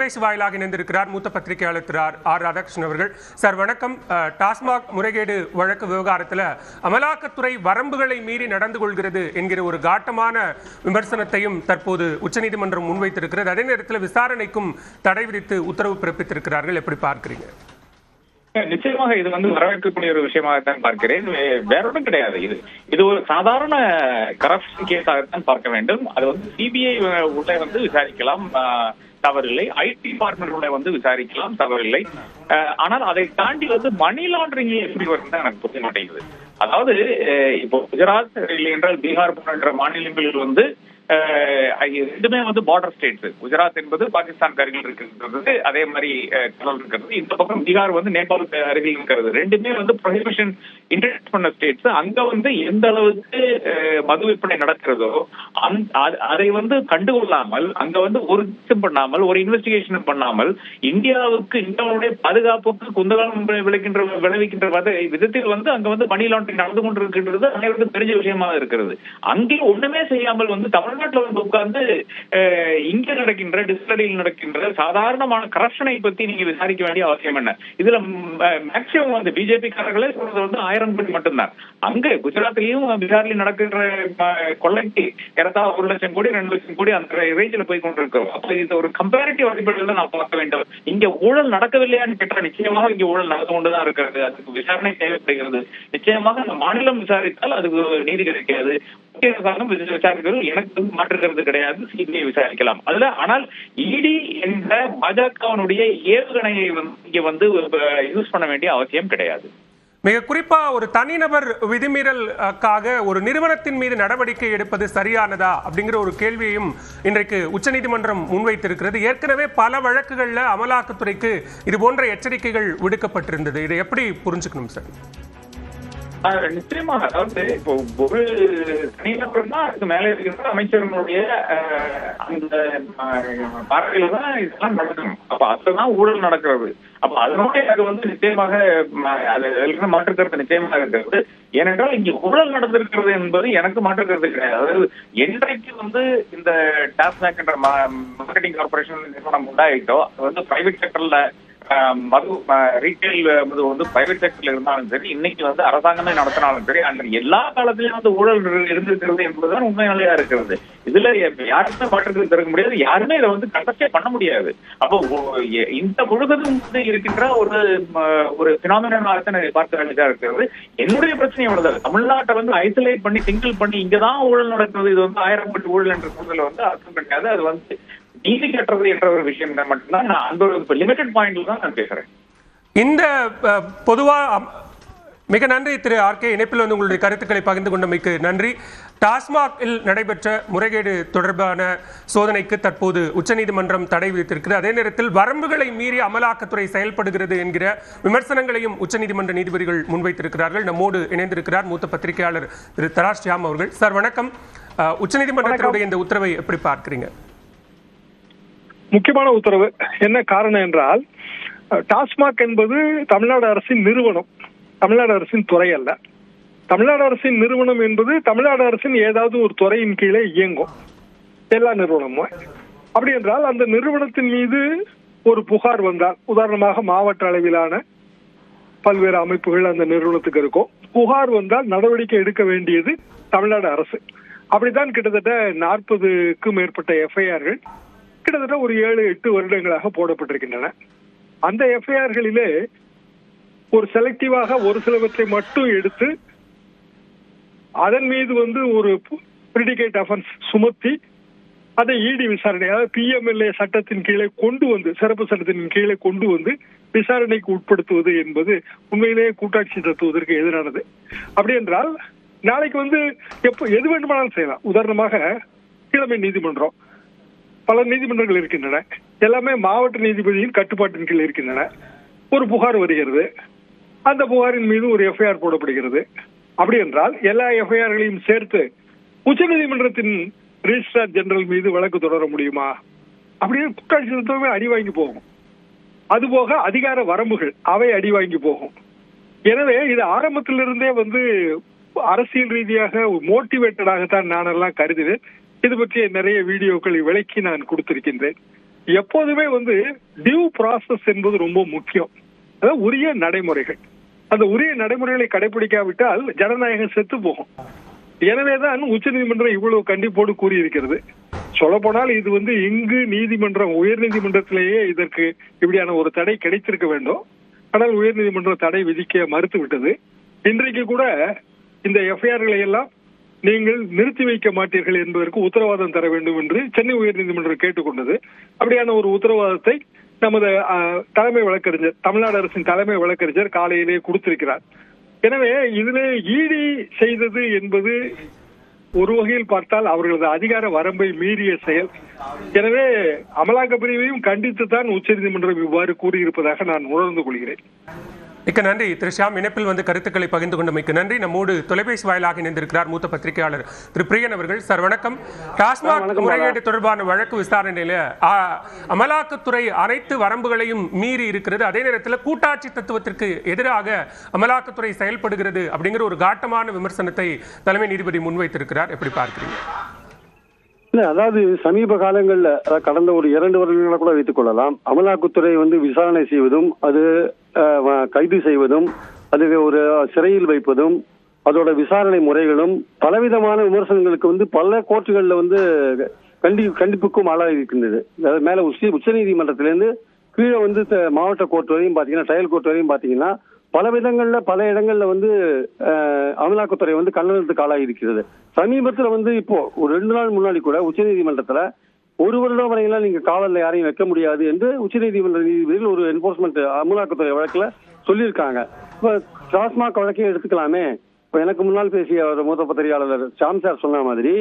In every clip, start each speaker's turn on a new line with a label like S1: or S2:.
S1: தொலைபேசி வாயிலாக இணைந்திருக்கிறார் மூத்த பத்திரிகையாளர் திரு ஆர் ராதாகிருஷ்ணன் அவர்கள். சார் வணக்கம். டாஸ்மாக் முறைகேடு வழக்கு விவகாரத்தில் அமலாக்கத்துறை வரம்புகளை மீறி நடந்து கொள்கிறது என்கிற ஒரு காட்டமான விமர்சனத்தையும் தற்போது உச்சநீதிமன்றம் முன்வைத்திருக்கிறது. அதே நேரத்தில் விசாரணைக்கும் தடை விதித்து உத்தரவு பிறப்பித்திருக்கிறார்கள். எப்படி பார்க்கிறீங்க?
S2: நிச்சயமாக இது வரவேற்கக்கூடிய ஒரு விஷயமாகத்தான் பார்க்கிறேன். வேற ஒன்றும் கிடையாது. இது ஒரு சாதாரண கரப்ஷன் கேஸாகத்தான் பார்க்க வேண்டும். அது சிபிஐ உள்ள விசாரிக்கலாம், தவறில்லை. ஐடி டிபார்ட்மெண்ட் விசாரிக்கலாம், தவறில்லை. ஆனால் அதை தாண்டி மணி லாண்டரிங் எப்படி வருது எனக்கு புரிய மாட்டேங்குது. அதாவது இப்போ குஜராத் இல்லை என்றால் பீகார் போன்ற மாநிலங்களில் ரெண்டுமே பார்டர் ஸ்டேட்ஸ். குஜராத் என்பது பாகிஸ்தான் அருகில் இருக்கிறது, அதே மாதிரி கடல் இருக்கிறது. இந்த பக்கம் பீகார் நேபாளுக்கு அருகில் இருக்கிறது. ரெண்டுமே ப்ரொஹிபிஷன் இன்ட்ரடியூஸ் பண்ண ஸ்டேட்ஸ். அங்க எந்த அளவுக்கு மது விற்பனை நடக்கிறதோ அதை கண்டுகொள்ளாமல், அங்க ஒரு பண்ணாமல், ஒரு இன்வெஸ்டிகேஷன் பண்ணாமல், இந்தியாவுடைய பாதுகாப்புக்கு குந்தகாலம் விளைவிக்கின்ற விதத்தில் அங்க மணி லாண்டரிங் நடந்து கொண்டிருக்கின்றது அனைவருக்கும் தெரிஞ்ச விஷயமாக இருக்கிறது. அங்கே ஒண்ணுமே செய்யாமல் தமிழ்நாட்டில் உட்கார்ந்து இங்க நடக்கின்ற டிஸ்டிலரியில் நடக்கின்ற சாதாரணமான கரப்ஷனை பத்தி நீங்க விசாரிக்க வேண்டிய அவசியம் என்ன? இதுல மேக்சிமம் பிஜேபி காரர்களே சொல்றது 1000 கோடி மட்டும்தான். அங்க குஜராத்திலையும் பீகார்லயும் நடக்கின்ற கொள்ளைக்கு ஏறத்தாழ 1 லட்சம் கோடி 2 லட்சம் கோடி அந்த ரேஞ்சில் போய் கொண்டிருக்கிறோம். அப்ப இது ஒரு கம்பேரிட்டிவ் அடிப்படையில் நான் பார்க்க வேண்டும். இங்க ஊழல் நடக்கவில்லையான்னு கேட்டால் நிச்சயமாக இங்க ஊழல் நடந்து கொண்டுதான் இருக்கிறது. அதுக்கு விசாரணை தேவைப்படுகிறது. நிச்சயமாக அந்த மாநிலம் விசாரித்தால் அதுக்கு நீதி கிடைக்காது. விசாரிக்கிறது எனக்கு மாற்றுகிறது கிடையாது. சிபிஐ விசாரிக்கலாம் அதுல. ஆனால் இடி என்ற பாஜகவினுடைய ஏவுகணையை இங்க யூஸ் பண்ண வேண்டிய அவசியம் கிடையாது.
S1: மிக குறிப்பா ஒரு தனிநபர் விதிமீறலுக்காக ஒரு நிறுவனத்தின் மீது நடவடிக்கை எடுப்பது சரியானதா அப்படிங்கிற ஒரு கேள்வியையும் இன்றைக்கு உச்சநீதிமன்றம் முன்வைத்திருக்கிறது. ஏற்கனவே பல வழக்குகள்ல அமலாக்கத்துறைக்கு இது போன்ற எச்சரிக்கைகள் விடுக்கப்பட்டிருந்தது. இதை எப்படி புரிஞ்சுக்கணும் சார்?
S2: நிச்சயமாக. அதாவது இப்போ ஒரு தனிநபர் தான் அதுக்கு மேலே இருக்கிற அமைச்சர்களுடைய அந்த பார்வையில தான் இதெல்லாம் நடக்கணும். அப்ப அதுதான் ஊழல் நடக்கிறது. அப்ப அதனோட எனக்கு நிச்சயமாக அது மாற்றுக்கிறது நிச்சயமாக இருக்கிறது. ஏனென்றால் இங்க ஊழல் நடந்திருக்கிறது என்பது எனக்கு மாற்றுக்கிறது கிடையாது. அதாவது என்றைக்கு இந்த டாஸ்மாக் என்ற மார்க்கெட்டிங் கார்பரேஷன் நிறுவனம் உண்டாயிட்டோ அது பிரைவேட் செக்டர்ல மது ரீட்டைல் பிரைவேட் செக்டர்ல இருந்தாலும் சரி, இன்னைக்கு அரசாங்கமே நடத்தினாலும் சரி, அந்த எல்லா காலத்திலயும் ஊழல் இருந்திருக்கிறது என்பதுதான் உண்மை நிலையா இருக்கிறது. இதுல யாருமே மாற்றத்துக்கு தருக்க முடியாது. யாருமே இதை கண்டஸ்டே பண்ண முடியாது. அப்போ இந்த முழுவதும் இருக்கின்ற ஒரு பினாமினாக பார்க்க வேண்டியதா இருக்கிறது. என்னுடைய பிரச்சனை எவ்வளவு தமிழ்நாட்டை ஐசோலேட் பண்ணி சிங்கிள் பண்ணி இங்கதான் ஊழல் நடக்கிறது, இது 1000 கோடி ஊழல் என்ற சூழல் அர்த்தம் கிடையாது. அது நீதி கட்டுறது என்ற ஒரு விஷயம் மட்டும்தான். நான் அந்த ஒரு லிமிடெட் பாயிண்ட்ல தான் நான் பேசுறேன்.
S1: இந்த பொதுவா மிக நன்றி திரு ஆர்கே. இணைப்பில் உங்களுடைய கருத்துக்களை பகிர்ந்து கொண்டமைக்கு நன்றி. டாஸ்மாகில் நடைபெற்ற முறைகேடு தொடர்பான சோதனைக்கு தற்போது உச்சநீதிமன்றம் தடை விதித்திருக்கிறது. அதே நேரத்தில் வரம்புகளை மீறி அமலாக்கத்துறை செயல்படுகிறது என்கிற விமர்சனங்களையும் உச்சநீதிமன்ற நீதிபதிகள் முன்வைத்திருக்கிறார்கள். நம்மோடு இணைந்திருக்கிறார் மூத்த பத்திரிகையாளர் திரு தராஷ் ஷியாம் அவர்கள். சார் வணக்கம். உச்சநீதிமன்றத்தினுடைய இந்த உத்தரவை எப்படி பார்க்கிறீங்க?
S3: முக்கியமான உத்தரவு. என்ன காரணம் என்றால், டாஸ்மாக் என்பது தமிழ்நாடு அரசின் நிறுவனம், தமிழ்நாடு அரசின் துறை அல்ல. தமிழ்நாடு அரசின் நிறுவனம் என்பது தமிழ்நாடு அரசின் ஏதாவது ஒரு துறையின் கீழே இயங்கும் எல்லா நிறுவனமும். அப்படி என்றால் அந்த நிறுவனத்தின் மீது ஒரு புகார் வந்தால், உதாரணமாக மாவட்ட அளவிலான பல்வேறு அமைப்புகள் அந்த நிறுவனத்துக்கு இருக்கும், புகார் வந்தால் நடவடிக்கை எடுக்க வேண்டியது தமிழ்நாடு அரசு. அப்படித்தான் கிட்டத்தட்ட 40க்கும் மேற்பட்ட எஃப்ஐஆர்கள் கிட்டத்தட்ட ஒரு 7-8 வருடங்களாக போடப்பட்டிருக்கின்றன. அந்த எஃப்ஐஆர்களிலே ஒரு செலக்டிவாக ஒரு சிலவற்றை மட்டும் எடுத்து அதன் மீது ஒரு பிரிடிகேட் அஃபென்ஸ் சுமத்தி அதை இடி விசாரணை, அதாவது பிஎம்எல்ஏ சட்டத்தின் கீழே கொண்டு சிறப்பு சட்டத்தின் கீழே கொண்டு விசாரணைக்கு உட்படுத்துவது என்பது உண்மையிலேயே கூட்டாட்சி தத்துவதற்கு எதிரானது. அப்படி என்றால் நாளைக்கு எது வேண்டுமானாலும் செய்யலாம். உதாரணமாக கீழமை நீதிமன்றம், பல நீதிமன்றங்கள் இருக்கின்றன, எல்லாமே மாவட்ட நீதிபதியின் கட்டுப்பாட்டின் கீழ் இருக்கின்றன. ஒரு புகார் வருகிறது, அந்த புகாரின் மீது ஒரு எஃப்ஐஆர் போடப்படுகிறது. அப்படி என்றால் எல்லா எஃப்ஐஆர்களையும் சேர்த்து உச்சநீதிமன்றத்தின் ரிஜிஸ்ட்ரார் ஜெனரல் மீது வழக்கு தொடர முடியுமா? அப்படியே கூட்டாட்சி தத்துவமே அடி வாங்கி போகும். அதுபோக அதிகார வரம்புகள் அவை அடி வாங்கி போகும். எனவே இது ஆரம்பத்திலிருந்தே அரசியல் ரீதியாக மோட்டிவேட்டடாகத்தான் நான் எல்லாம் கருதினேன். இது பற்றிய நிறைய வீடியோக்களை விளக்கி நான் கொடுத்திருக்கின்றேன். எப்போதுமே டியூ ப்ராசஸ் என்பது ரொம்ப முக்கியம். அதாவது உரிய நடைமுறைகள், அந்த உரிய நடைமுறைகளை கடைபிடிக்காவிட்டால் ஜனநாயகம் செத்து போகும். எனவேதான் உச்சநீதிமன்றம் இவ்வளவு கண்டிப்போடு கூறியிருக்கிறது. சொல்ல போனால் இது இங்கு நீதிமன்றம், உயர் நீதிமன்றத்திலேயே இதற்கு இப்படியான ஒரு தடை கிடைத்திருக்க வேண்டும். ஆனால் உயர் நீதிமன்றம் தடை விதிக்க மறுத்து விட்டது. இன்றைக்கு கூட இந்த எஃப்ஐஆர்களை எல்லாம் நீங்கள் நிறுத்தி வைக்க மாட்டீர்கள் என்பதற்கு உத்தரவாதம் தர வேண்டும் என்று சென்னை உயர் நீதிமன்றம் கேட்டுக்கொண்டது. அப்படியான ஒரு உத்தரவாதத்தை நமது தலைமை வழக்கறிஞர், தமிழ்நாடு அரசின் தலைமை வழக்கறிஞர் காலையிலேயே கொடுத்திருக்கிறார். எனவே இதிலே ஈடி செய்தது என்பது ஒரு வகையில் பார்த்தால் அவர்களது அதிகார வரம்பை மீறிய செயல். எனவே அமலாக்க பிரிவையும் கண்டித்துத்தான் உச்சநீதிமன்றம் இவ்வாறு கூறியிருப்பதாக நான் உணர்ந்து கொள்கிறேன்.
S1: மிக்க நன்றி திரு ஷியாம். இணைப்பில் கருத்துக்களை பகிர்ந்து கொண்டமைக்கு நன்றி. நம்மோடு தொலைபேசி வாயிலாக இணைந்திருக்கிறார் மூத்த பத்திரிகையாளர் திரு பிரியன் அவர்கள். சார் வணக்கம். டாஸ்மாக் முறைகேடு தொடர்பான வழக்கு விசாரணையில அமலாக்கத்துறை அனைத்து வரம்புகளையும் மீறி இருக்கிறது, அதே நேரத்தில் கூட்டாட்சி தத்துவத்திற்கு எதிராக அமலாக்கத்துறை செயல்படுகிறது அப்படிங்கிற ஒரு காட்டமான விமர்சனத்தை தலைமை நீதிபதி முன்வைத்திருக்கிறார். எப்படி பார்க்கிறீங்க?
S4: இல்ல, அதாவது சமீப காலங்களில் கடந்த ஒரு 2 வருடங்களை கூட வைத்துக் கொள்ளலாம், அமலாக்கத்துறை விசாரணை செய்வதும், அது கைது செய்வதும், அது ஒரு சிறையில் வைப்பதும், அதோட விசாரணை முறைகளும் பலவிதமான விமர்சனங்களுக்கு பல கோர்ட்டுகளில் கண்டிப்புக்கும் ஆளாக இருக்கின்றது. மேல உச்ச நீதிமன்றத்திலிருந்து கீழே மாவட்ட கோர்ட் வரையும் பாத்தீங்கன்னா, ட்ரையல் கோர்ட் வரையும் பாத்தீங்கன்னா பல விதங்கள்ல பல இடங்கள்ல அமலாக்கத்துறை கண்டனத்துக்கு ஆளாகி இருக்கிறது. சமீபத்துல இப்போ ஒரு 2 நாள் முன்னாடி கூட உச்ச நீதிமன்றத்துல 1 வருடம் வரையெல்லாம் நீங்க காவல்ல யாரையும் வைக்க முடியாது என்று உச்ச நீதிமன்ற நீதிபதிகள் ஒரு என்போர்ஸ்மெண்ட் அமலாக்கத்துறை வழக்குல சொல்லியிருக்காங்க. இப்ப டாஸ்மாக் வழக்கை எடுத்துக்கலாமே. இப்ப எனக்கு முன்னால் பேசிய ஒரு மூத்த பத்திரிகையாளர் ஷாம் சார் சொன்ன மாதிரி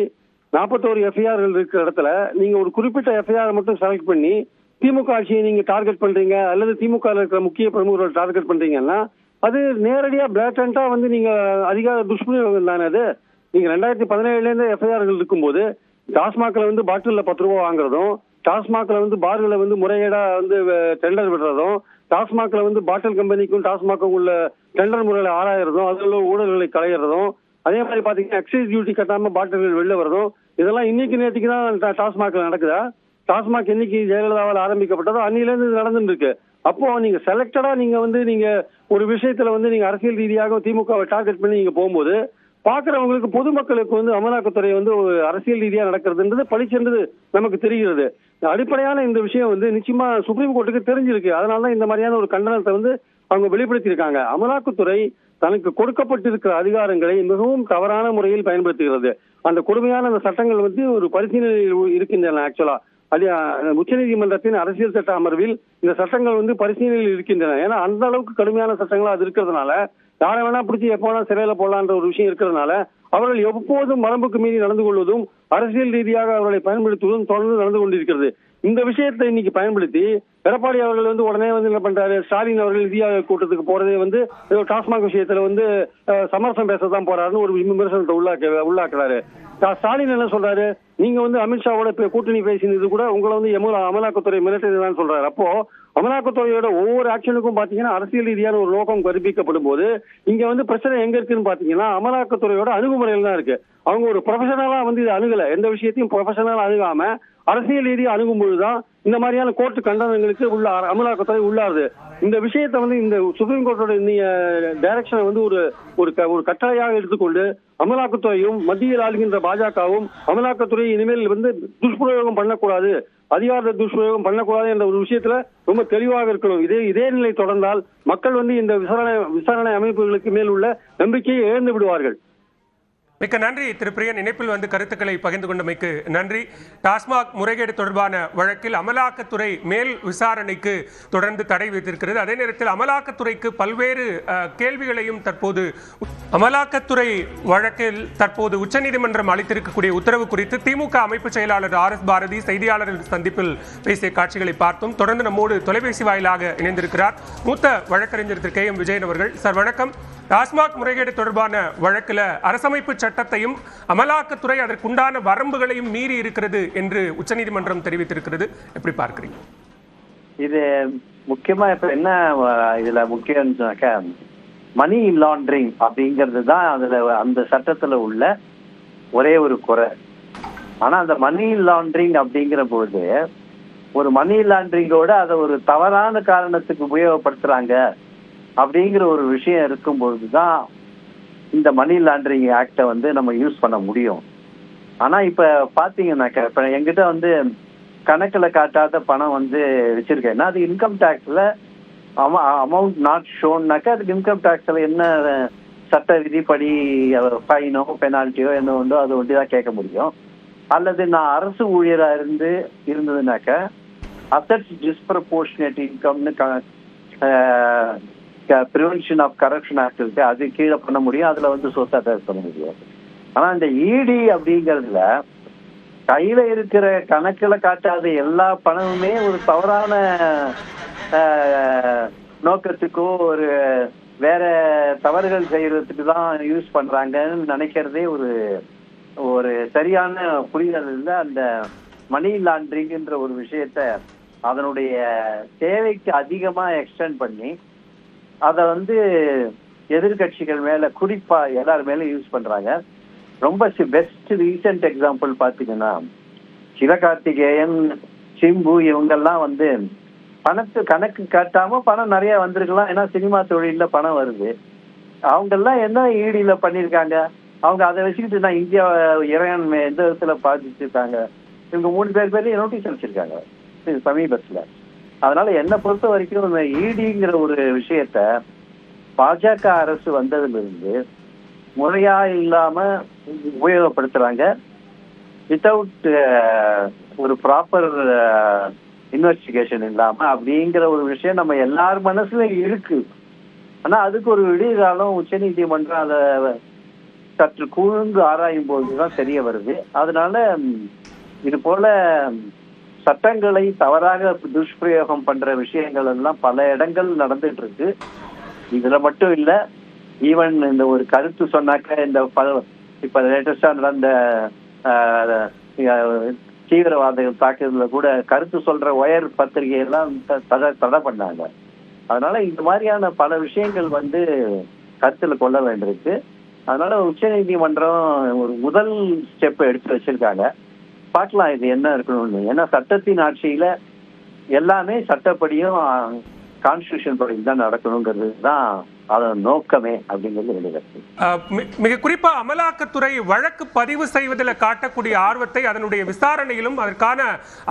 S4: 41 எஃப்ஐஆர்கள் இருக்கிற இடத்துல நீங்க ஒரு குறிப்பிட்ட எஃப்ஐஆர் மட்டும் செலக்ட் பண்ணி திமுக ஆட்சியை நீங்க டார்கெட் பண்றீங்க, அல்லது திமுக இருக்கிற முக்கிய பிரமுகர்கள் டார்கெட் பண்றீங்கன்னா அது நேரடியா பிளாட்டண்டா நீங்க அதிகார துஷ்பிரயோகம் தானே. அது நீங்க 2017 எஃப்ஐஆர்கள் இருக்கும்போது டாஸ்மாக்ல பாட்டில்ல 10 ரூபாய் வாங்குறதும், டாஸ்மாக்ல பார்களை முறைகேடா டெண்டர் விடுறதும், டாஸ்மாக்ல பாட்டில் கம்பெனிக்கும் டாஸ்மாக்கும் உள்ள டெண்டர் முறைகளை ஆராயறதும், அதுல ஊழல்களை களையறதும், அதே மாதிரி பாத்தீங்கன்னா எக்ஸைஸ் டியூட்டி கட்டாம பாட்டில்கள் வெளில வரதும், இதெல்லாம் இன்னைக்கு நேற்றுக்கு தான் டாஸ்மாக்ல நடக்குதா? டாஸ்மாக் என்னைக்கு ஜெயலலிதாவால் ஆரம்பிக்கப்பட்டதோ அன்னிலிருந்து நடந்துட்டு இருக்கு. அப்போ நீங்க செலக்டடா நீங்க ஒரு விஷயத்துல நீங்க அரசியல் ரீதியாக திமுகவை டார்கெட் பண்ணி நீங்க போகும்போது பாக்குறவங்களுக்கு, பொதுமக்களுக்கு அமலாக்கத்துறை ஒரு அரசியல் ரீதியா நடக்கிறதுன்றது பளிச்சென்றது நமக்கு தெரிகிறது. அடிப்படையான இந்த விஷயம் நிச்சயமா சுப்ரீம் கோர்ட்டுக்கு தெரிஞ்சிருக்கு. அதனாலதான் இந்த மாதிரியான ஒரு கண்டனத்தை அவங்க வெளிப்படுத்தியிருக்காங்க. அமலாக்கத்துறை தனக்கு கொடுக்கப்பட்டிருக்கிற அதிகாரங்களை மிகவும் தவறான முறையில் பயன்படுத்துகிறது. அந்த கொடுமையான அந்த சட்டங்கள் ஒரு பரிசீலனையில் இருக்கின்றன. ஆக்சுவலா அது உச்ச நீதிமன்றத்தின் அரசியல் சட்ட அமர்வில் இந்த சட்டங்கள் பரிசீலனையில் இருக்கின்றன. ஏன்னா அந்த அளவுக்கு கடுமையான சட்டங்களா அது இருக்கிறதுனால யாரை வேணா பிடிச்சி எப்போனா சிறையில போடலான்ற ஒரு விஷயம் இருக்கிறதுனால அவர்கள் எப்போதும் வரம்புக்கு மீறி நடந்து கொள்வதும், அரசியல் ரீதியாக அவர்களை பயன்படுத்துவதும் தொடர்ந்து நடந்து கொண்டிருக்கிறது. இந்த விஷயத்தை இன்னைக்கு பயன்படுத்தி எடப்பாடி அவர்கள் உடனே என்ன பண்றாரு, ஸ்டாலின் அவர்கள் இந்தியா கூட்டத்துக்கு போறதே ஏதோ டாஸ்மாக் விஷயத்துல சமரசம் பேசத்தான் போறாருன்னு ஒரு விமர்சனத்தை உள்ளாக்குறாரு. ஸ்டாலின் என்ன சொல்றாரு, நீங்க அமித்ஷாவோட கூட்டணி பேசினது கூட உங்களை அமலாக்கத்துறை மிரட்டதான் சொல்றாரு. அப்போ அமலாக்கத்துறையோட ஒவ்வொரு ஆக்ஷனுக்கும் பாத்தீங்கன்னா அரசியல் ரீதியான ஒரு நோக்கம் கற்பிக்கப்படும் போது இங்க பிரச்சனை எங்க இருக்குன்னு பாத்தீங்கன்னா அமலாக்கத்துறையோட அணுகுமுறையில் தான் இருக்கு. அவங்க ஒரு ப்ரொஃபஷனலா இது அணுகல, எந்த விஷயத்தையும் ப்ரொஃபஷனலா அணுகாம அரசியல் ரீதியா அணுகும் பொழுதுதான் இந்த மாதிரியான கோர்ட்டு கண்டனங்களுக்கு அமலாக்கத்துறை உள்ளாருது. இந்த விஷயத்தை இந்த சுப்ரீம் கோர்ட்டோட டைரக்ஷனை ஒரு கட்டளையாக எடுத்துக்கொண்டு அமலாக்கத்துறையும் மத்தியில் ஆளுகின்ற பாஜகவும் அமலாக்கத்துறை இனிமேல் துஷ்பிரயோகம் பண்ணக்கூடாது, அதிகார துஷ்பிரயோகம் பண்ணக்கூடாது என்ற ஒரு விஷயத்துல ரொம்ப தெளிவாக இருக்கணும். இதே நிலை தொடர்ந்தால் மக்கள் இந்த விசாரணை அமைப்புகளுக்கு மேல் உள்ள நம்பிக்கையை இழந்து விடுவார்கள்.
S1: மிக்க நன்றி திரு பிரியன். இணைப்பில் கருத்துக்களை பகிர்ந்து கொண்டமைக்கு நன்றி. டாஸ்மாக் முறைகேடு தொடர்பான வழக்கில் அமலாக்கத்துறை மேல் விசாரணைக்கு தொடர்ந்து தடை வைத்திருக்கிறது. அதே நேரத்தில் அமலாக்கத்துறைக்கு பல்வேறு கேள்விகளையும் தற்போது அமலாக்கத்துறை வழக்கில் தற்போது உச்சநீதிமன்றம் அளித்திருக்கக்கூடிய உத்தரவு குறித்து திமுக அமைப்பு செயலாளர் RS பாரதி செய்தியாளர்கள் சந்திப்பில் பேசிய காட்சிகளை பார்த்தோம். தொடர்ந்து நம்மோடு தொலைபேசி வாயிலாக இணைந்திருக்கிறார் மூத்த வழக்கறிஞர் திரு KM விஜயன் அவர்கள். சார் வணக்கம். டாஸ்மாக் முறைகேடு தொடர்பான வழக்கில் அரசமைப்பு சட்டத்தையும் அமலாக்கத்துறை அதற்குண்டான வரம்புகளையும் மீறி இருக்கிறது என்று உச்சநீதிமன்றம் தெரிவித்திருக்கிறது. எப்படி பார்க்கிறீங்க?
S5: இது முக்கியமா இப்ப என்ன இதுல முக்கியம்னாக்க மணி லாண்டரிங் அப்படிங்கிறது தான் அதுல அந்த சட்டத்துல உள்ள ஒரே ஒரு குறை. ஆனா அந்த மணி லாண்டரிங் அப்படிங்கிற போது ஒரு மணி லாண்டரிங்கோட அதை ஒரு தவறான காரணத்துக்கு உபயோகப்படுத்துறாங்க அப்படிங்கிற ஒரு விஷயம் இருக்கும்பொழுது தான் இந்த மணி லாண்டரிங் ஆக்டை வந்து நம்ம யூஸ் பண்ண முடியும். ஆனா இப்ப பாத்தீங்கன்னாக்க இப்ப என்கிட்ட வந்து கணக்குல காட்டாத பணம் வந்து வச்சிருக்கேன்னா அது இன்கம் டேக்ஸ்ல அமௌண்ட் நாட் ஷோன்னாக்கா அதுக்கு இன்கம் டேக்ஸ்ல என்ன சட்ட விதிப்படி ஃபைனோ பெனால்ட்டியோ என்ன உண்டோ அது ஒண்டிதான் கேட்க முடியும். அல்லது நான் அரசு ஊழியரா இருந்ததுனாக்க அசெட்ஸ் டிஸ்ப்ரப்போர்ஷனேட் இன்கம்னு ப்ரிவென்ஷன் ஆஃப் கரப்ஷன் ஆக்ட் இருக்கு, அது கீழே பண்ண முடியும், அதுல வந்து சொத்து அட்டாச் பண்ண முடியும். ஆனா இந்த இடி அப்படிங்கிறதுல கையில இருக்கிற கணக்குல காட்டாத எல்லா பணமுமே ஒரு தவறான நோக்கத்துக்கோ ஒரு வேற தவறுகள் செய்யறதுக்கு தான் யூஸ் பண்றாங்கன்னு நினைக்கிறதே ஒரு சரியான புரிதல் இல்லை. அந்த மணி லாண்டரிங்ன்ற ஒரு விஷயத்த அதனுடைய தேவைக்கு அதிகமா எக்ஸ்டெண்ட் பண்ணி அதை வந்து எதிர்கட்சிகள் மேல குறிப்பா எல்லார் மேலும் யூஸ் பண்றாங்க. ரொம்ப பெஸ்ட் ரீசெண்ட் எக்ஸாம்பிள் பாத்தீங்கன்னா சிவகார்த்திகேயன், சிம்பு இவங்கெல்லாம் வந்து பணத்து கணக்கு காட்டாம பணம் நிறைய வந்திருக்கலாம், ஏன்னா சினிமா தொழில பணம் வருது. அவங்க எல்லாம் என்ன ஈடியில பண்ணிருக்காங்க, அவங்க அதை வச்சுக்கிட்டு நான் இந்தியா இறையாண்மை எந்த விதத்துல பாதிச்சிருக்காங்க, இவங்க 3 பேர்லயும் நோட்டீஸ் அனுப்பிச்சிருக்காங்க சமீபத்துல. அதனால என்னை பொறுத்த வரைக்கும் ஈடிங்கிற ஒரு விஷயத்த பாஜக அரசு வந்ததுல இருந்து முறையா இல்லாம உபயோகப்படுத்துறாங்க. வித்தவுட் ஒரு ப்ராப்பர் இன்வெஸ்டிகேஷன் இல்லாம அப்படிங்கிற ஒரு விஷயம் நம்ம எல்லார் மனசுல இருக்கு. ஆனா அதுக்கு ஒரு விடிகாலம் உச்ச நீதிமன்றம் அதை சற்று கூர்ந்து ஆராயும் போதுதான் தெரிய வருது. அதனால இது போல சட்டங்களை தவறாக துஷ்பிரயோகம் பண்ற விஷயங்கள் எல்லாம் பல இடங்கள் நடந்துட்டு இருக்கு. இதுல மட்டும் இல்ல, ஈவன் இந்த ஒரு கருத்து சொன்னாக்க இந்த இப்ப லேட்டஸ்டா நடந்த தீவிரவாதிகள் தாக்குதல கூட கருத்து சொல்ற ஒயர் பத்திரிகை எல்லாம் தடை பண்ணாங்க. அதனால இந்த மாதிரியான பல விஷயங்கள் வந்து கருத்துல கொள்ள வேண்டியிருக்கு. அதனால உச்ச நீதிமன்றம் ஒரு முதல் ஸ்டெப் எடுத்து வச்சிருக்காங்க. பார்க்கலாம் இது என்ன இருக்கணும்னு. ஏன்னா சட்டத்தின் ஆட்சியில எல்லாமே சட்டப்படியும் கான்ஸ்டிடியூஷன் படி தான் நடக்கணுங்கிறது தான் அதன் நோக்கமே அப்படிங்கிறது வெளியிருக்கு.
S1: மிக குறிப்பா அமலாக்கத்துறை வழக்கு பதிவு செய்வதில் காட்டக்கூடிய ஆர்வத்தை அதனுடைய விசாரணையிலும் அதற்கான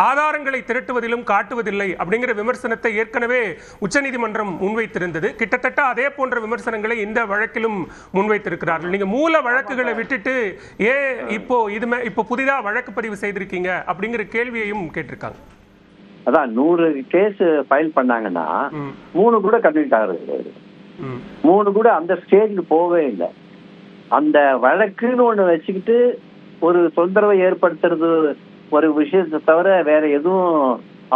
S1: ஆதாரங்களை திரட்டுவதிலும் காட்டுவதில்லை அப்படிங்கிற விமர்சனத்தை ஏற்கனவே உச்சநீதிமன்றம் முன்வைத்திருந்தது. கிட்டத்தட்ட அதே போன்ற விமர்சனங்களை இந்த வழக்கிலும் முன்வைத்திருக்கிறார்கள். நீங்க மூல வழக்குகளை விட்டுட்டு இப்போ புதிதா வழக்கு பதிவு செய்திருக்கீங்க அப்படிங்கிற கேள்வியையும் கேட்டிருக்காங்க.
S5: அதான் 100 கேஸ் ஃபைல் பண்ணாங்கன்னா 3 கூட கன்விக்ட் ஆகிறது, 3 கூட அந்த ஸ்டேஜுக்கு போகவே இல்லை. அந்த வழக்குன்னு ஒண்ணு வச்சுக்கிட்டு ஒரு தொந்தரவை ஏற்படுத்துறது ஒரு விஷயத்தை தவிர வேற எதுவும்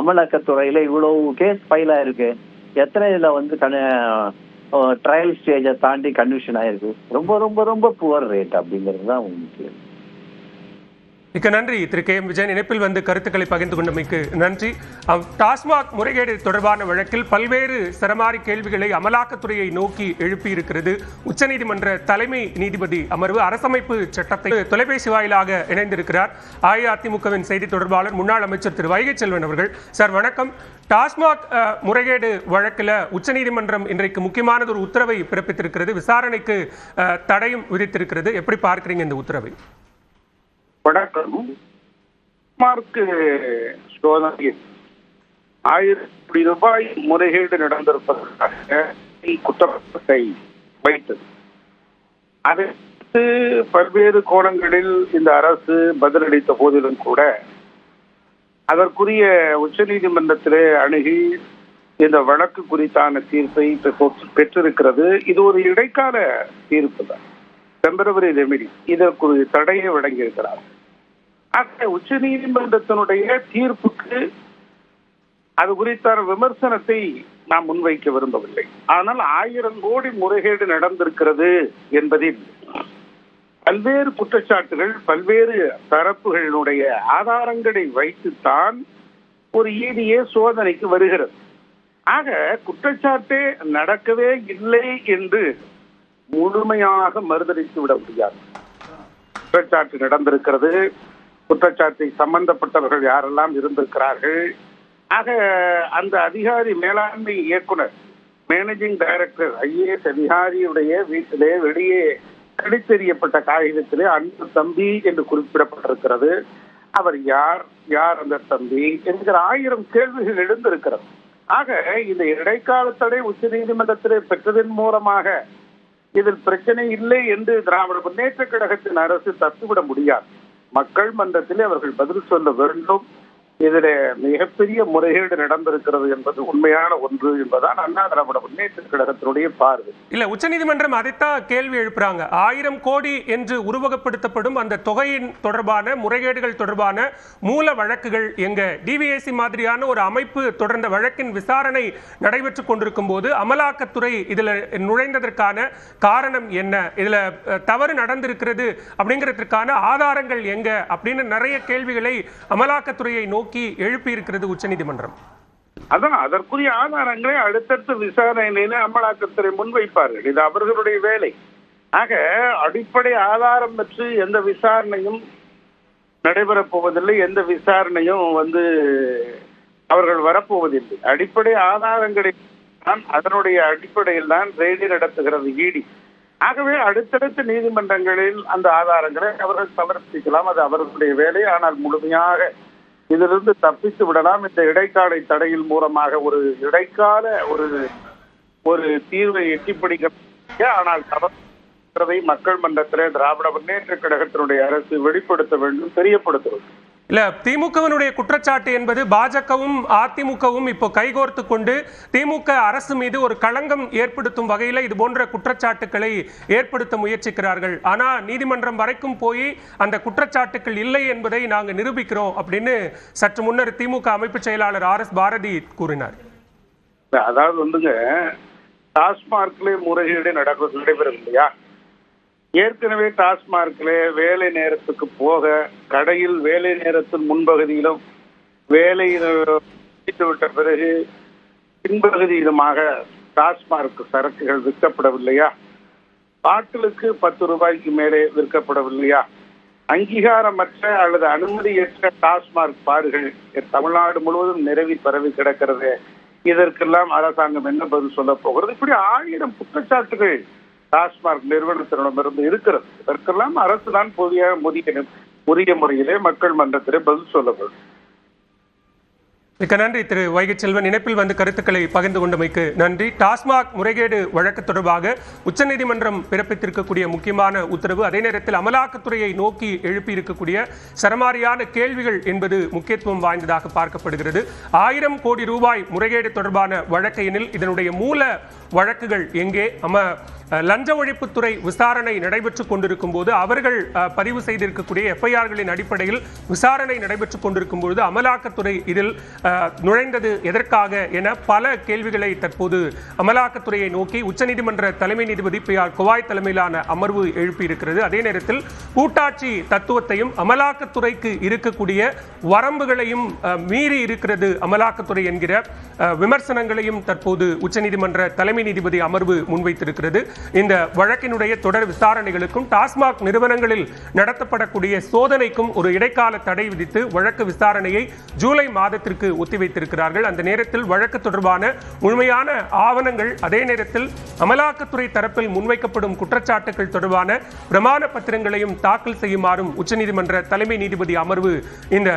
S5: அமலாக்கத்துறையில இவ்வளவு கேஸ் ஃபைல் ஆயிருக்கு. எத்தனை இதுல வந்து ட்ரையல் ஸ்டேஜை தாண்டி கன்விக்ஷன் ஆயிருக்கு. ரொம்ப ரொம்ப ரொம்ப புவர் ரேட் அப்படிங்கிறது தான் முக்கியம்.
S1: மிக்க நன்றி திரு கே. எம். விஜயன், இணைப்பில் வந்து கருத்துக்களை பகிர்ந்து கொண்டமைக்கு நன்றி. டாஸ்மாக் முறைகேடு தொடர்பான வழக்கில் பல்வேறு சரமாரி கேள்விகளை அமலாக்கத்துறையை நோக்கி எழுப்பியிருக்கிறது உச்சநீதிமன்ற தலைமை நீதிபதி அமர்வு. அரசமைப்பு சட்டத்தை தொலைபேசி வாயிலாக இணைந்திருக்கிறார் அஇஅதிமுகவின் செய்தி தொடர்பாளர் முன்னாள் அமைச்சர் திரு வைகை செல்வன் அவர்கள். சார் வணக்கம். டாஸ்மாக் முறைகேடு வழக்கில் உச்சநீதிமன்றம் இன்றைக்கு முக்கியமானது ஒரு உத்தரவை பிறப்பித்திருக்கிறது, விசாரணைக்கு தடையும் விதித்திருக்கிறது. எப்படி பார்க்கிறீங்க இந்த உத்தரவை?
S6: வணக்கம். சோதனையில் 1000 கோடி ரூபாய் முறைகேடு நடந்திருப்பதற்காக குற்றத்தை வைத்தது. அதற்கு பல்வேறு கோணங்களில் இந்த அரசு பதிலளித்த போதிலும் கூட அதற்குரிய உச்ச நீதிமன்றத்திலே அணுகி இந்த வழக்கு குறித்தான தீர்ப்பை பெற்றிருக்கிறது. இது ஒரு இடைக்கால தீர்ப்பு தான், டெம்பரவரி ரெமிடி. இதற்கு ஒரு தடையை வழங்கியிருக்கிறார். ஆக உச்ச நீதிமன்றத்தினுடைய தீர்ப்புக்கு அது குறித்தான விமர்சனத்தை நாம் முன்வைக்க விரும்பவில்லை. ஆனால் 1000 கோடி முறைகேடு நடந்திருக்கிறது என்பதில் பல்வேறு குற்றச்சாட்டுகள் பல்வேறு தரப்புகளுடைய ஆதாரங்களை வைத்துத்தான் ஒரு ஈடிஏ சோதனைக்கு வருகிறது. ஆக குற்றச்சாட்டே நடக்கவே இல்லை என்று முழுமையாக மறுதளித்து விட முடியாது. குற்றச்சாட்டு நடந்திருக்கிறது, குற்றச்சாட்டை சம்பந்தப்பட்டவர்கள் யாரெல்லாம் இருந்திருக்கிறார்கள், ஆக அந்த அதிகாரி மேலாண்மை இயக்குனர் மேனேஜிங் டைரக்டர் ஐஏஎஸ் அதிகாரியுடைய வீட்டிலே வெளியே கடித்தெறியப்பட்ட காகிதத்திலே அன்பு தம்பி என்று குறிப்பிடப்பட்டிருக்கிறது. அவர் யார், யார் அந்த தம்பி என்கிற 1000 கேள்விகள் எழுந்திருக்கிறது. ஆக இந்த இடைக்கால தடை உச்ச நீதிமன்றத்திலே பெற்றதன் மூலமாக இதில் பிரச்சனை இல்லை என்று திராவிட முன்னேற்ற கழகத்தின் அரசு தத்துவிட முடியாது. மக்கள் மன்றத்திலே அவர்கள் பதில் சொல்ல வேண்டும். இதில் மிகப்பெரிய முறைகேடு நடந்திருக்கிறது என்பது உண்மையான ஒன்று என்பதான் அண்ணா திராவிட முன்னேற்ற கழகத்தினுடைய பார்வை.
S1: இல்ல, உச்சநீதிமன்றம் அதைத்தான் கேள்வி எழுப்புறாங்க. 1000 கோடி என்று உருவகப்படுத்தப்படும் அந்த தொகையின் தொடர்பான முறைகேடுகள் தொடர்பான மூல வழக்குகள் எங்க? டிவிஎஸ்சி மாதிரியான ஒரு அமைப்பு தொடர்ந்த வழக்கின் விசாரணை நடைபெற்றுக் கொண்டிருக்கும் போது அமலாக்கத்துறை இதுல நுழைந்ததற்கான காரணம் என்ன, இதுல தவறு நடந்திருக்கிறது அப்படிங்கிறதுக்கான ஆதாரங்கள் எங்க அப்படின்னு நிறைய கேள்விகளை அமலாக்கத்துறையை நோக்கி எழுப்பி இருக்கிறது உச்சநீதிமன்றம்.
S6: அதான் அதற்குரிய ஆதாரங்களை அடுத்தடுத்த விசாரணையில அமலாக்கத்துறை முன்வைப்பார்கள். இது அவர்களுடைய வேலை. ஆக அடிப்படை ஆதாரம் பெற்று எந்த விசாரணையும் நடைபெறப் போவதில்லை, எந்த விசாரணையும் அவர்கள் வரப்போவதில்லை. அடிப்படை ஆதாரங்களை தான், அதனுடைய அடிப்படையில் தான் ரெய்டு நடத்துகிறது இடி. ஆகவே அடுத்தடுத்த நீதிமன்றங்களில் அந்த ஆதாரங்களை அவர்கள் சமர்ப்பிக்கலாம். அது அவர்களுடைய வேலை. ஆனால் முழுமையாக இதிலிருந்து தப்பித்து விடலாம். இந்த இடைக்கால தடையில் மூலமாக ஒரு இடைக்கால ஒரு தீர்வை எட்டிப்பிடிக்க, ஆனால் தவறை மக்கள் மன்றத்திலே திராவிட முன்னேற்ற கழகத்தினுடைய அரசு வெளிப்படுத்த வேண்டும், தெரியப்படுத்த வேண்டும்.
S1: இல்ல, திமுகவினுடைய குற்றச்சாட்டு என்பது பாஜகவும் அதிமுகவும் இப்போ கைகோர்த்து கொண்டு திமுக அரசு மீது ஒரு களங்கம் ஏற்படுத்தும் வகையில் இது போன்ற குற்றச்சாட்டுக்களை ஏற்படுத்த முயற்சிக்கிறார்கள். ஆனா நீதிமன்றம் வரைக்கும் போய் அந்த குற்றச்சாட்டுக்கள் இல்லை என்பதை நாங்கள் நிரூபிக்கிறோம் அப்படின்னு சற்று முன்னர் திமுக அமைப்பு செயலாளர் RS பாரதி கூறினார்.
S6: அதாவது டாஸ்மார்க்ல முறைகேடு நடைபெறும் இல்லையா? ஏற்கனவே டாஸ்மார்க்ல வேலை நேரத்துக்கு போக, கடையில் வேலை நேரத்தின் முன்பகுதியிலும் வேலை விட்ட பிறகு பின்பகுதியிலுமாக டாஸ்மார்க் சரக்குகள் விற்கப்படவில்லையா? பாட்டிலுக்கு 10 ரூபாய்க்கு மேலே விற்கப்படவில்லையா? அங்கீகாரமற்ற அல்லது அனுமதியற்ற டாஸ்மார்க் பார்கள் தமிழ்நாடு முழுவதும் நிரவி பரவி கிடக்கிறது. இதற்கெல்லாம் அரசாங்கம் என்ன பதில் சொல்ல போகிறது? இப்படி 1000 குற்றச்சாட்டுகள் டாஸ்மார்க் நிறுவனத்திடமிருந்து இருக்கிறது. இதற்கெல்லாம் அரசு தான் உரிய முறையிலே மக்கள் மன்றத்திலே பதில் சொல்ல வேண்டும்.
S1: மிக்க நன்றி திரு வைகை செல்வன். இணைப்பில் வந்து கருத்துக்களை பகிர்ந்து கொண்டமைக்கு நன்றி. டாஸ்மாக் முறைகேடு வழக்கு தொடர்பாக உச்சநீதிமன்றம் பிறப்பித்திருக்கக்கூடிய முக்கியமான உத்தரவு, அதே நேரத்தில் அமலாக்கத்துறையை நோக்கி எழுப்பி இருக்கக்கூடிய சரமாரியான கேள்விகள் என்பது முக்கியத்துவம் வாய்ந்ததாக பார்க்கப்படுகிறது. 1000 கோடி ரூபாய் முறைகேடு தொடர்பான வழக்கையினில் இதனுடைய மூல வழக்குகள் எங்கே? லஞ்ச ஒழிப்புத்துறை விசாரணை நடைபெற்றுக் கொண்டிருக்கும் போது அவர்கள் பதிவு செய்திருக்கக்கூடிய எஃப்ஐஆர்களின் அடிப்படையில் விசாரணை நடைபெற்றுக் கொண்டிருக்கும் பொழுது அமலாக்கத்துறை இதில் நுழைந்தது எதற்காக என பல கேள்விகளை தற்போது அமலாக்கத்துறையை நோக்கி உச்சநீதிமன்ற தலைமை நீதிபதி PR குவாய் தலைமையிலான அமர்வு எழுப்பியிருக்கிறது. அதே நேரத்தில் கூட்டாட்சி தத்துவத்தையும் அமலாக்கத்துறைக்கு இருக்கக்கூடிய வரம்புகளையும் மீறி இருக்கிறது அமலாக்கத்துறை என்கிற விமர்சனங்களையும் தற்போது உச்சநீதிமன்ற தலைமை நீதிபதி அமர்வு முன்வைத்திருக்கிறது. இந்த வழக்கினுடைய தொடர் விசாரணைகளுக்கும் டாஸ்மாக் நிறுவனங்களில் நடத்தப்படக்கூடிய சோதனைக்கும் ஒரு இடைக்கால தடை விதித்து வழக்கு விசாரணையை ஜூலை மாதத்திற்கு ஒத்திவைத்திருக்கிறார்கள். அந்த நேரத்தில் வழக்கு தொடர்பான முழுமையான ஆவணங்கள், அதே நேரத்தில் அமலாக்கத்துறை தரப்பில் முன்வைக்கப்படும் குற்றச்சாட்டுகள் தொடர்பான பிரமாண பத்திரங்களையும் தாக்கல் செய்யுமாறும் உச்சநீதிமன்ற தலைமை நீதிபதி அமர்வு இந்த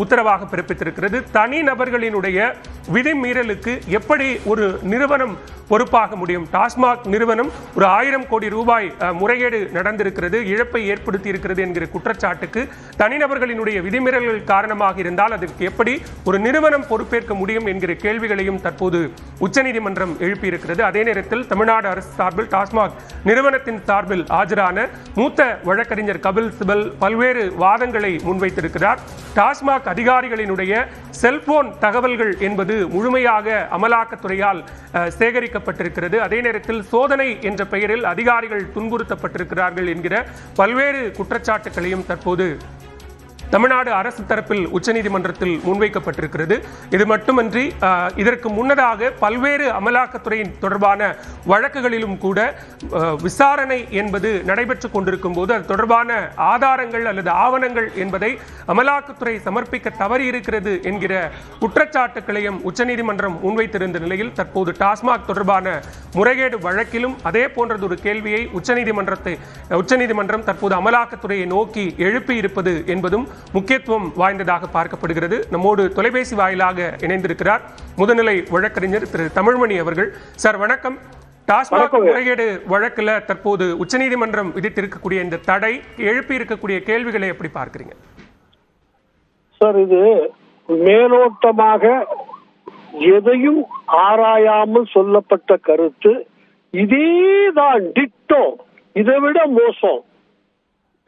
S1: உத்தரவாக பிறப்பித்திருக்கிறது. தனிநபர்களினுடைய விதிமீறலுக்கு எப்படி ஒரு நிறுவனம் பொறுப்பாக முடியும்? டாஸ்மாக் நிறுவனம் ஒரு 1000 கோடி ரூபாய் முறைகேடு நடந்திருக்கிறது, இழப்பை ஏற்படுத்தி இருக்கிறது என்கிற குற்றச்சாட்டுக்கு தனிநபர்களினுடைய விதிமீறல்கள் காரணமாக இருந்தால் அதற்கு எப்படி ஒரு நிறுவனம் பொறுப்பேற்க முடியும் என்கிற கேள்விகளையும் தற்போது உச்சநீதிமன்றம் எழுப்பியிருக்கிறது. அதே நேரத்தில் தமிழ்நாடு அரசு சார்பில் டாஸ்மாக் நிறுவனத்தின் சார்பில் ஆஜரான மூத்த வழக்கறிஞர் கபில் சிபல் பல்வேறு வாதங்களை முன்வைத்திருக்கிறார். டாஸ்மாக் அதிகாரிகளினுடைய செல்போன் தகவல்கள் என்பது முழுமையாக அமலாக்கத்துறையால் சேகரிக்கப்பட்டிருக்கிறது. அதே நேரத்தில் சோதனை என்ற பெயரில் அதிகாரிகள் துன்புறுத்தப்பட்டிருக்கிறார்கள் என்கிற பல்வேறு குற்றச்சாட்டுகளையும் தற்போது தமிழ்நாடு அரசு தரப்பில் உச்சநீதிமன்றத்தில் முன்வைக்கப்பட்டிருக்கிறது. இது மட்டுமன்றி இதற்கு முன்னதாக பல்வேறு அமலாக்கத்துறையின் தொடர்பான வழக்குகளிலும் கூட விசாரணை என்பது நடைபெற்றுக் கொண்டிருக்கும் போது அது தொடர்பான ஆதாரங்கள் அல்லது ஆவணங்கள் என்பதை அமலாக்கத்துறை சமர்ப்பிக்க தவறி இருக்கிறது என்கிற குற்றச்சாட்டுகளையும் உச்சநீதிமன்றம் முன்வைத்திருந்த நிலையில் தற்போது டாஸ்மாக் தொடர்பான முறைகேடு வழக்கிலும் அதே போன்றது ஒரு கேள்வியை உச்சநீதிமன்றம் தற்போது அமலாக்கத்துறையை நோக்கி எழுப்பி இருப்பது என்பதும் முக்கியத்துவம் வாய்ந்ததாக பார்க்கப்படுகிறது. நம்மோடு தொலைபேசி வாயிலாக இணைந்திருக்கிறார் முதுநிலை வழக்கறிஞர் திரு தமிழ்மணி அவர்கள். சார் வணக்கம். டாஸ்மாக் முறைகேடு வழக்குல தற்போது உச்சநீதிமன்றம் விதித்திருக்கக்கூடிய இந்த தடை எழுப்பி இருக்கக்கூடிய கேள்விகளை எப்படி பார்க்கிறீங்க
S7: சார்? இது மேலோட்டமாக எதையும் ஆராயாமல் சொல்லப்பட்ட கருத்து. இதேதான் டிட்டோ, இதை விட மோசம்.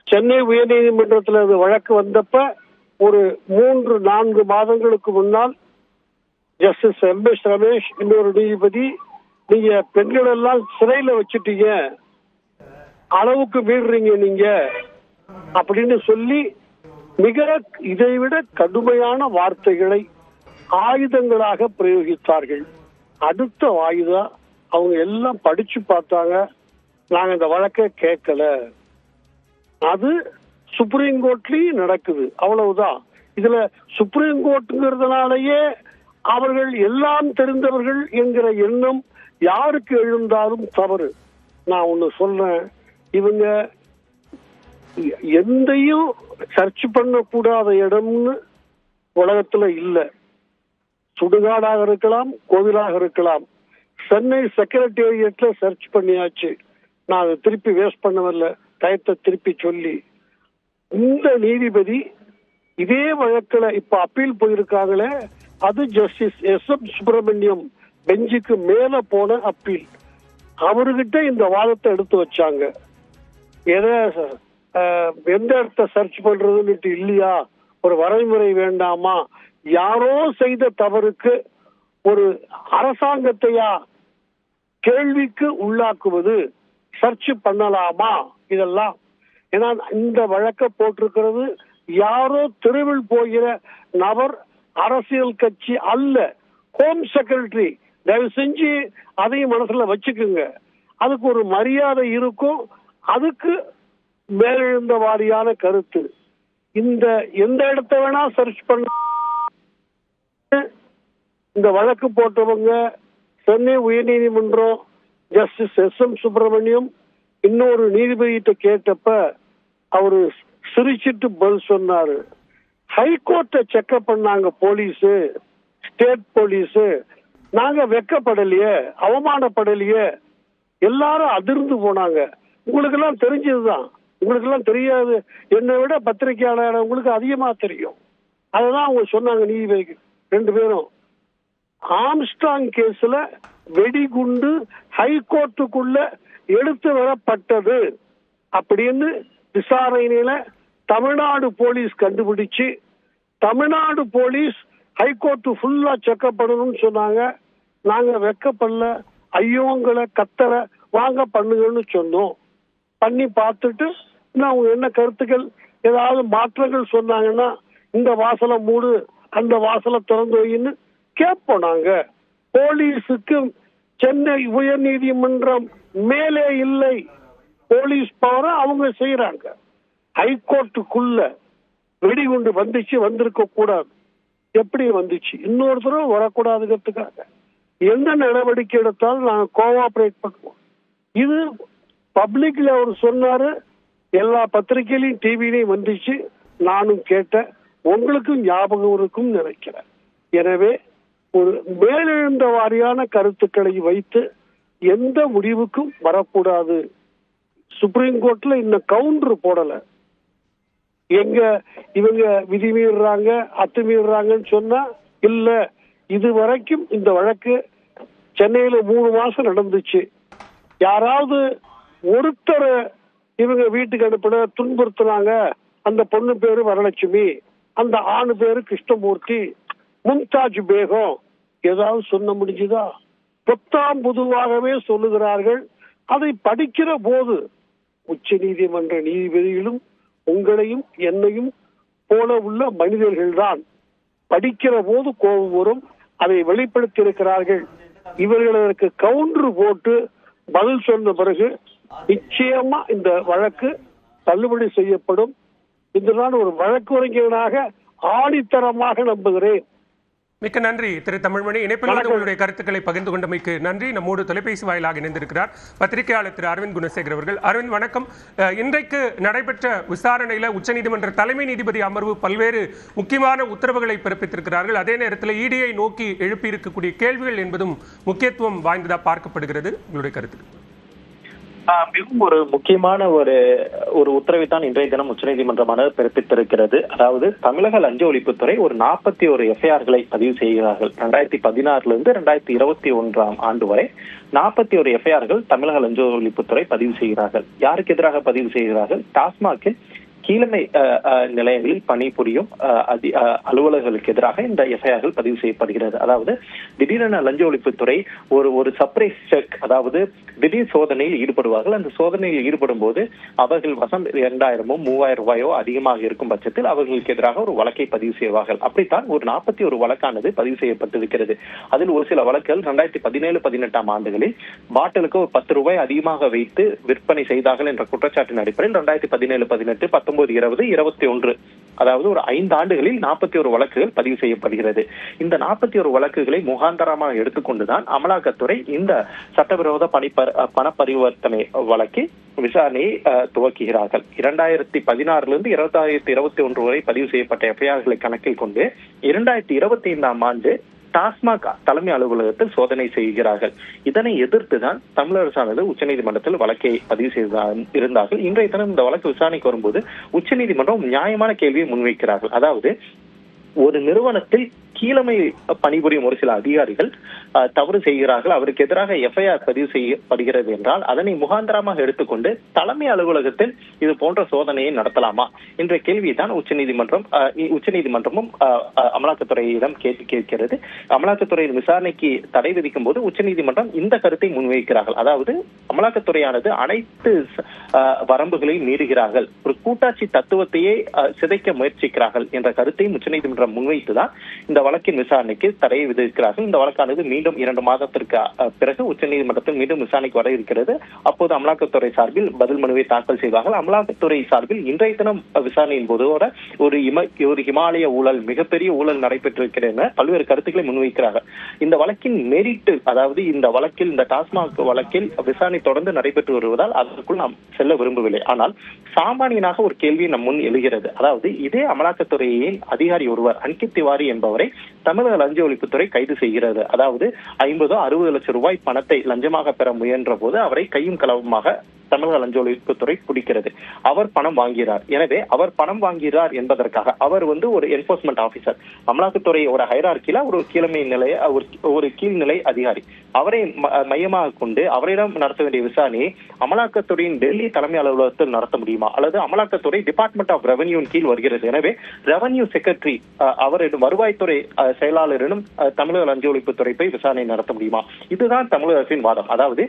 S7: சென்னை உயர்நீதிமன்றத்தில் அது வழக்கு வந்தப்ப ஒரு 3-4 மாதங்களுக்கு முன்னால் ஜஸ்டிஸ் MS ரமேஷ் இன்னொரு நீதிபதி, நீங்க பெண்கள் எல்லாம் சிறையில வச்சுட்டீங்க, அளவுக்கு மீறுறீங்க நீங்க அப்படின்னு சொல்லி மிக இதைவிட கடுமையான வார்த்தைகளை ஆயுதங்களாக பிரயோகித்தார்கள். அடுத்த ஆயுதம் அவங்க எல்லாம் படிச்சு பார்த்தாங்க, நாங்க இந்த வழக்கை கேட்கல. அது சுப்ரீம் கோர்ட்லயும் நடக்குது, அவ்வளவுதான். இதுல சுப்ரீம் கோர்ட்டுங்கிறதுனாலயே அவர்கள் எல்லாம் தெரிந்தவர்கள் என்கிற எண்ணம் யாருக்கு எழுந்தாலும் தவறு. நான் ஒண்ணு சொல்றேன், இவங்க எந்தையும் சர்ச் பண்ணக்கூடாத இடம்னு உலகத்துல இல்ல. சுடுகாடாக இருக்கலாம், கோவிலாக இருக்கலாம். சென்னை செக்ரட்டேரியட்ல சர்ச் பண்ணியாச்சு. நான் அதை திருப்பி வேஸ்ட் பண்ணவில்லை, டயத்தை திருப்பி சொல்லி. இந்த நீதிபதி இதே வழக்கில் இப்ப அப்பீல் போயிருக்காங்களே, அது ஜஸ்டிஸ் SM சுப்பிரமணியம் பெஞ்சுக்கு மேல போன அப்பீல். அவர்கிட்ட இந்த வாதத்தை எடுத்து வச்சாங்க. எந்த இடத்த சர்ச் பண்றதுன்னு இல்லையா, ஒரு வரைமுறை வேண்டாமா, யாரோ செய்த தவறுக்கு ஒரு அரசாங்கத்தையா கேள்விக்கு உள்ளாக்குவது, சர்ச் பண்ணலாமா இதெல்லாம். ஏன்னா இந்த வழக்க போட்டிருக்கிறது யாரோ தெருவில் போகிற நபர், அரசியல் கட்சி அல்ல, ஹோம் செக்ரட்டரி. தயவு செஞ்சு அதையும் மனசுல வச்சுக்குங்க. அதுக்கு ஒரு மரியாதை இருக்கும். அதுக்கு மேலெழுந்த வாரியான கருத்து. இந்த எந்த இடத்த வேணா சர்ச் பண்ண இந்த வழக்கு போட்டவங்க சென்னை உயர்நீதிமன்றம் ஜஸ்டிஸ் SM சுப்பிரமணியம் இன்னொரு நீதிபதியிட்ட கேட்டப்ப அவரு சிரிச்சிட்டு பதில் சொன்னாரு. ஹைகோர்ட்டை செக்அப் பண்ணாங்க போலீஸ், ஸ்டேட் போலீஸ், நாங்க வெக்கப்படலையே, அவமானப்படலையே. எல்லாரும் அதிர்ந்து போனாங்க. உங்களுக்கு எல்லாம் தெரிஞ்சதுதான், உங்களுக்கு எல்லாம் தெரியாது. என்னை விட பத்திரிகையாளர் உங்களுக்கு அதிகமா தெரியும். அததான் அவங்க சொன்னாங்க நீதிபதிக்கு 2 பேரும். ஆம்ஸ்ட்ராங் கேஸ்ல வெடிகுண்டு ஹைகோர்ட்டுக்குள்ள எடுத்து வரப்பட்டது அப்படின்னு விசாரணையில தமிழ்நாடு போலீஸ் கண்டுபிடிச்சு, தமிழ்நாடு போலீஸ் ஹைகோர்ட் ஃபுல்லா செக்அப் பண்ணணும்னு சொன்னாங்க. நாங்க வெக்கப்படல, ஐயோங்களை கத்தரை வாங்க பண்ணுங்கன்னு சொன்னோம். பண்ணி பார்த்துட்டு அவங்க என்ன கருத்துக்கள் ஏதாவது மாற்றங்கள் சொன்னாங்கன்னா இந்த வாசலை மூடு, அந்த வாசலை திறந்து வைன்னு கேட்போம். நாங்க போலீஸுக்கு சென்னை உயர் நீதிமன்றம் மேலே இல்லை, போலீஸ் பவரை அவங்க செய்யறாங்க. ஹைகோர்ட்டுக்குள்ள வெடிகுண்டு வந்துச்சு, வந்திருக்க கூடாது. எப்படி வந்துச்சு, இன்னொரு தடவை வரக்கூடாதுங்கிறதுக்காக எந்த நடவடிக்கை எடுத்தாலும் நாங்க கோஆபரேட் பண்ணுவோம். இது பப்ளிக்ல அவர் சொன்னாரு, எல்லா பத்திரிகையிலையும் டிவிலையும் வந்துச்சு, நானும் கேட்டேன், உங்களுக்கும் ஞாபகம் இருக்கும் நினைக்கிறேன். எனவே ஒரு மேலெழுந்த வாரியான கருத்துக்களை வைத்து எந்த முடிவுக்கும் வரக்கூடாது. சுப்ரீம் கோர்ட்ல இன்னும் கவுண்டர் போடல. எங்க இவங்க விதி மீறாங்க, அத்துமீறாங்கன்னு சொன்னா இல்ல. இது வரைக்கும் இந்த வழக்கு சென்னையில 3 மாசம் நடந்துச்சு. யாராவது ஒருத்தர் இவங்க வீட்டுக்கு அனுப்பின துன்புறுத்தினாங்க. அந்த பொண்ணு பேரு வரலட்சுமி, அந்த ஆணு பேரு கிருஷ்ணமூர்த்தி, மும்தாஜ் பேகம், ஏதாவது சொல்ல முடிஞ்சுதா? பொத்தாம் பொதுவாகவே சொல்லுகிறார்கள். அதை படிக்கிற போது உச்ச நீதிமன்ற நீதிபதிகளும் உங்களையும் என்னையும் போல உள்ள மனிதர்கள் தான் படிக்கிற போது கோபம் வரும், அதை வெளிப்படுத்தி இருக்கிறார்கள். இவர்கள் அதற்கு கவுண்டர் போட்டு பதில் சொன்ன பிறகு நிச்சயமா இந்த வழக்கு தள்ளுபடி செய்யப்படும் என்று நான் ஒரு வழக்குரைஞனாக ஆணித்தரமாக நம்புகிறேன்.
S1: மிக்க நன்றி திரு தமிழ்மணி. இணைப்பில் வந்து உங்களுடைய கருத்துக்களை பகிர்ந்து கொண்டமைக்கு நன்றி. நம்மோடு தொலைபேசி வாயிலாக இணைந்திருக்கிறார் பத்திரிகையாளர் திரு அரவிந்த் குணசேகர் அவர்கள். அரவிந்த் வணக்கம். இன்றைக்கு நடைபெற்ற விசாரணையில் உச்சநீதிமன்ற தலைமை நீதிபதி அமர்வு பல்வேறு முக்கியமான உத்தரவுகளை பிறப்பித்திருக்கிறார்கள். அதே நேரத்தில் இடியை நோக்கி எழுப்பியிருக்கக்கூடிய கேள்விகள் என்பதும் முக்கியத்துவம் வாய்ந்ததாக பார்க்கப்படுகிறது. உங்களுடைய கருத்து?
S8: மிகவும் ஒரு முக்கியமான ஒரு உத்தரவை தான் இன்றைய தினம் உச்சநீதிமன்றமானது பிறப்பித்திருக்கிறது. அதாவது தமிழக லஞ்ச ஒழிப்புத்துறை ஒரு 41 எஃப்ஐஆர்களை பதிவு செய்கிறார்கள். 2016 2021 ஆண்டு வரை 41 எஃப்ஐஆர்கள் தமிழக லஞ்ச ஒழிப்புத்துறை பதிவு செய்கிறார்கள். யாருக்கு எதிராக பதிவு செய்கிறார்கள்? டாஸ்மாகில் கீழமை நிலையங்களில் பணிபுரியும் அலுவலர்களுக்கு எதிராக இந்த எஃப்ஐஆர்கள் பதிவு செய்யப்படுகிறது. அதாவது திடீரென லஞ்ச ஒழிப்புத்துறை ஒரு சர்ப்ரைஸ் செக், அதாவது திடீர் சோதனையில் ஈடுபடுவார்கள். அந்த சோதனையில் ஈடுபடும் போது அவர்கள் வசம் 2000 3000 ரூபாயோ அதிகமாக இருக்கும் பட்சத்தில் அவர்களுக்கு எதிராக ஒரு வழக்கை பதிவு செய்வார்கள். அப்படித்தான் ஒரு 41 வழக்கானது பதிவு செய்யப்பட்டிருக்கிறது. அதில் ஒரு சில வழக்குகள் 2017-18 ஆண்டுகளில் பாட்டிலுக்கு ஒரு 10 ரூபாய் அதிகமாக வைத்து விற்பனை செய்தார்கள் என்ற குற்றச்சாட்டின் அடிப்படையில் 2017-18 19-20-21 அதாவது ஒரு 5 ஆண்டுகளில் 41 வழக்குகள் பதிவு செய்யப்படுகிறது. இந்த 41 வழக்குகளை முகாந்தரமாக எடுத்துக்கொண்டுதான் அமலாக்கத்துறை இந்த சட்டவிரோத பண பரிவர்த்தனை வழக்கில் விசாரணையை துவக்குகிறார்கள். 2016 2021 வரை பதிவு செய்யப்பட்ட எஃப்ஐஆர்களை கணக்கில் கொண்டு 2025 ஆண்டு டாஸ்மாக் தலைமை அலுவலகத்தில் சோதனை செய்கிறார்கள். இதனை எதிர்த்துதான் தமிழரசானது உச்சநீதிமன்றத்தில் வழக்கை பதிவு செய்திருந்தார்கள். இன்றைய தினம் இந்த வழக்கு விசாரணைக்கு வரும்போது உச்சநீதிமன்றம் நியாயமான கேள்வியை முன்வைக்கிறார்கள். அதாவது ஒரு நிறுவனத்தில் கீழமை பணிபுரியும் ஒரு சில அதிகாரிகள் தவறு செய்கிறார்கள், அவருக்கு எதிராக எஃப்ஐஆர் பதிவு செய்யப்படுகிறது என்றால் அதனை முகாந்தரமாக எடுத்துக்கொண்டு தலைமை அலுவலகத்தில் இது போன்ற சோதனையை நடத்தலாமா என்ற கேள்வியை தான் உச்சநீதிமன்றமும் அமலாக்கத்துறையிடம் கேட்கிறது. அமலாக்கத்துறையின் விசாரணைக்கு தடை விதிக்கும் போது உச்சநீதிமன்றம் இந்த கருத்தை முன்வைக்கிறார்கள். அதாவது அமலாக்கத்துறையானது அனைத்து வரம்புகளையும் மீறுகிறார்கள், ஒரு கூட்டாட்சி தத்துவத்தையே சிதைக்க முயற்சிக்கிறார்கள் என்ற கருத்தையும் உச்சநீதிமன்றம் முன்வைத்துதான் இந்த வழக்கின் விசாரணைக்கு தடையை விதிக்கிறார்கள். இந்த வழக்கானது மீண்டும் 2 மாதத்திற்கு பிறகு உச்சநீதிமன்றத்தில் மீண்டும் விசாரணைக்கு வர இருக்கிறது. அப்போது அமலாக்கத்துறை சார்பில் பதில் மனுவை தாக்கல் செய்வார்கள். அமலாக்கத்துறை சார்பில் இன்றைய தினம் விசாரணையின் போது ஒரு இமாலய ஊழல், மிகப்பெரிய ஊழல் நடைபெற்றிருக்கிறது பல்வேறு கருத்துக்களை முன்வைக்கிறார்கள். இந்த வழக்கின் மெரிட், அதாவது இந்த வழக்கில், இந்த டாஸ்மாக் வழக்கில் விசாரணை தொடர்ந்து நடைபெற்று வருவதால் அதற்குள் நாம் செல்ல விரும்பவில்லை. ஆனால் சாமானியனாக ஒரு கேள்வி நம் முன் எழுகிறது. அதாவது இதே அமலாக்கத்துறையின் அதிகாரி ஒருவர் அன்கித் திவாரி என்பவரை தமிழக லஞ்ச ஒழிப்புத்துறை கைது செய்கிறது. அதாவது 50-60 லட்சம் ரூபாய் பணத்தை லஞ்சமாக பெற முயன்ற போது அவரை கையும் களவுமாக தமிழக லஞ்ச ஒழிப்புத்துறை பிடிக்கிறது. அவர் பணம் வாங்கிறார். எனவே அவர் பணம் வாங்கிறார் என்பதற்காக அவர் ஒரு என்போர்ஸ்மெண்ட் ஆபீசர், அமலாக்கத்துறை ஒரு ஹைரார்க்கில ஒரு கீழமை நிலைய ஒரு கீழ்நிலை அதிகாரி, அவரை மையமாக கொண்டு அவரிடம் நடத்த வேண்டிய விசாரணையை அமலாக்கத்துறையின் டெல்லி தலைமை அலுவலகத்தில் நடத்த முடியுமா? அல்லது அமலாக்கத்துறை டிபார்ட்மெண்ட் ஆஃப் ரெவன்யூ கீழ் வருகிறது. எனவே ரெவன்யூ செக்ரட்டரி அவரிடம், வருவாய்த்துறை செயலாளரிடம் தமிழக லஞ்ச ஒழிப்புத்துறை போய் விசாரணை நடத்த முடியுமா? இதுதான் தமிழக அரசின் வாதம். அதாவது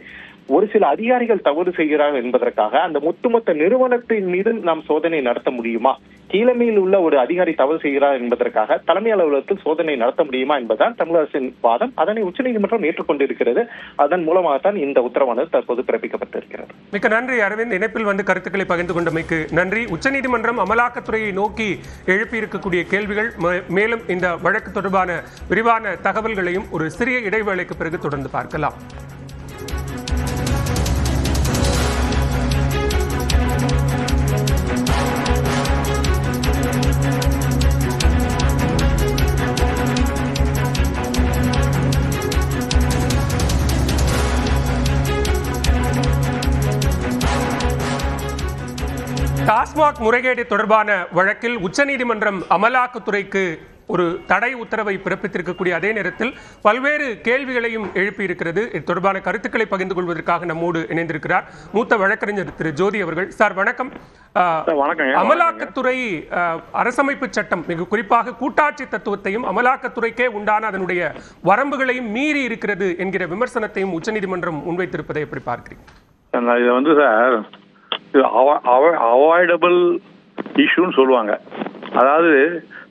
S8: ஒரு சில அதிகாரிகள் தவறு செய்கிறார்கள் என்பதற்காக அந்த ஒட்டுமொத்த நிறுவனத்தின் மீது நாம் சோதனை நடத்த முடியுமா? கீழமையில் உள்ள ஒரு அதிகாரி தவறு செய்கிறார் என்பதற்காக தலைமை அலுவலகத்தில் சோதனை நடத்த முடியுமா என்பதுதான் தமிழக அரசின் வாதம். அதனை உச்சநீதிமன்றம் ஏற்றுக்கொண்டிருக்கிறது. அதன் மூலமாகத்தான் இந்த உத்தரவானது தற்போது பிறப்பிக்கப்பட்டிருக்கிறது.
S1: மிக்க நன்றி அரவிந்த். இணைப்பில் கருத்துக்களை பகிர்ந்து கொண்டமைக்கு நன்றி. உச்சநீதிமன்றம் அமலாக்கத்துறையை நோக்கி எழுப்பி இருக்கக்கூடிய கேள்விகள், மேலும் இந்த வழக்கு தொடர்பான விரிவான தகவல்களையும் ஒரு சிறிய இடைவேளைக்கு பிறகு தொடர்ந்து பார்க்கலாம். டாஸ்மாக் முறைகேடு தொடர்பான வழக்கில் உச்சநீதிமன்றம் அமலாக்கத்துறைக்கு ஒரு தடை உத்தரவை பிறப்பித்திருக்கக்கூடிய அதே நேரத்தில் பல்வேறு கேள்விகளையும் எழுப்பியிருக்கிறது. இது தொடர்பான கருத்துக்களை பகிர்ந்து கொள்வதற்காக நம்மோடு இணைந்திருக்கிறார் மூத்த வழக்கறிஞர் திரு ஜோதி அவர்கள். சார் வணக்கம். அமலாக்கத்துறை அரசமைப்பு சட்டம், மிக குறிப்பாக கூட்டாட்சி தத்துவத்தையும் அமலாக்கத்துறைக்கே உண்டான அதனுடைய வரம்புகளையும் மீறி இருக்கிறது என்கிற விமர்சனத்தையும் உச்சநீதிமன்றம் முன்வைத்திருப்பதை எப்படி பார்க்கிறீங்க?
S9: இது சார் அவாய்டபிள் இஷ்யூன்னு சொல்லுவாங்க. அதாவது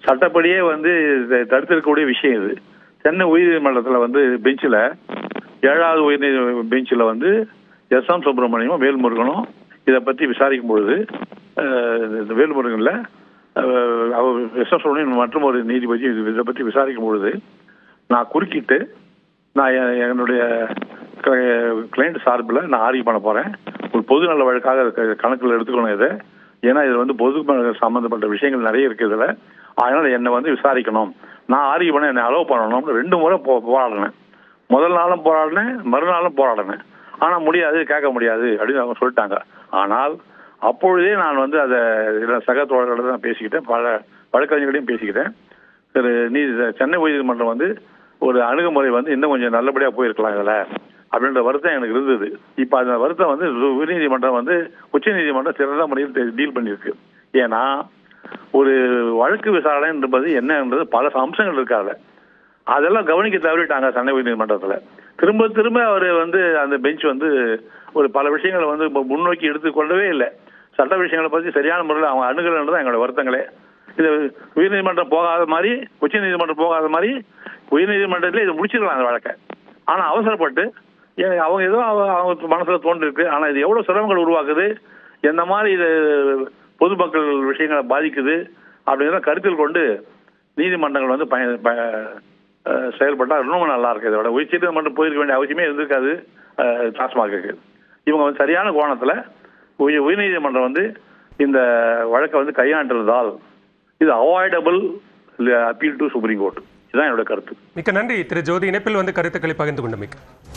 S9: சட்டப்படியே வந்து தடுத்திருக்கக்கூடிய விஷயம் இது. சென்னை உயர்நீதிமன்றத்தில் வந்து பெஞ்சில் 7வது உயர்நீதி பெஞ்சில் வந்து எஸ்.எம். சுப்பிரமணியமும் வேல்முருகனும் இதை பற்றி விசாரிக்கும் பொழுது வேல்முருகனில் அவர் எஸ்.எம். சுப்பிரமணியன் மற்றும் ஒரு நீதிபதி இதை பற்றி விசாரிக்கும் பொழுது நான் குறுக்கிட்டு நான் என்னுடைய கிளைண்ட் சார்பில் நான் ஆர்கியூ பண்ண போகிறேன். ஒரு பொது நல வழக்காக கணக்கில் எடுத்துக்கணும் இதை. ஏன்னா இது வந்து பொது சம்பந்தப்பட்ட விஷயங்கள் நிறைய இருக்குது இதில். அதனால என்னை வந்து விசாரிக்கணும், நான் ஆர்கியூ பண்ண என்னை அலோவ் பண்ணணும்னு 2 முறை போராடினேன். முதல் நாளும் போராடினேன், மறுநாளும் போராடினேன். ஆனால் முடியாது, கேட்க முடியாது அப்படின்னு அவங்க சொல்லிட்டாங்க. ஆனால் அப்பொழுதே நான் வந்து அதை சக தோழர்களோட தான் பேசிக்கிட்டேன், பல வழக்கறிஞர்களையும் பேசிக்கிட்டேன். சென்னை உயர்நீதிமன்றம் வந்து ஒரு அணுகுமுறை வந்து இன்னும் கொஞ்சம் நல்லபடியாக போயிருக்கலாம் இதில் அப்படின்ற வருத்தம் எனக்கு இருந்தது. இப்போ அந்த வருத்தம் வந்து உயர்நீதிமன்றம் வந்து உச்சநீதிமன்றம் சிறந்த முறையில் டீல் பண்ணியிருக்கு. ஏன்னா ஒரு வழக்கு விசாரணை என்பது என்னன்றது பல அம்சங்கள் இருக்காது, அதெல்லாம் கவனிக்க தவறிட்டாங்க சென்னை உயர்நீதிமன்றத்தில். திரும்ப திரும்ப அவர் வந்து அந்த பெஞ்ச் வந்து ஒரு பல விஷயங்களை வந்து முன்னோக்கி எடுத்துக்கொள்ளவே இல்லை. சட்ட விஷயங்களை பற்றி சரியான முறையில் அவங்க அணுகலன்றது தான் எங்களோட வருத்தங்களே. இது உயர்நீதிமன்றம் போகாத மாதிரி, உச்சநீதிமன்றம் போகாத மாதிரி உயர்நீதிமன்றத்தில் இது முடிச்சிடலாம் அந்த வழக்கை. ஆனால் அவசரப்பட்டு அவங்க ஏதோ அவங்க மனசுல தோன்றிருக்கு. ஆனால் இது எவ்வளவு சிரமங்கள் உருவாக்குது, எந்த மாதிரி இது பொதுமக்கள் விஷயங்களை பாதிக்குது அப்படிங்கிறத கருத்தில் கொண்டு நீதிமன்றங்கள் வந்து செயல்பட்டா இன்னும் நல்லா இருக்கு. இதோட உயர்நீதிமன்றம் போயிருக்க வேண்டிய அவசியமே இருந்திருக்காது டாஸ்மாக்கு. இவங்க வந்து சரியான கோணத்துல உயர்நீதிமன்றம் வந்து இந்த வழக்கை வந்து கையாண்டுறதால் இது avoidable appeal to supreme court. இதுதான் என்னோட கருத்து.
S1: மிக்க நன்றி திரு ஜோதி, இணைப்பில் வந்து கருத்துக்களை பகிர்ந்து கொண்டமைக்கு.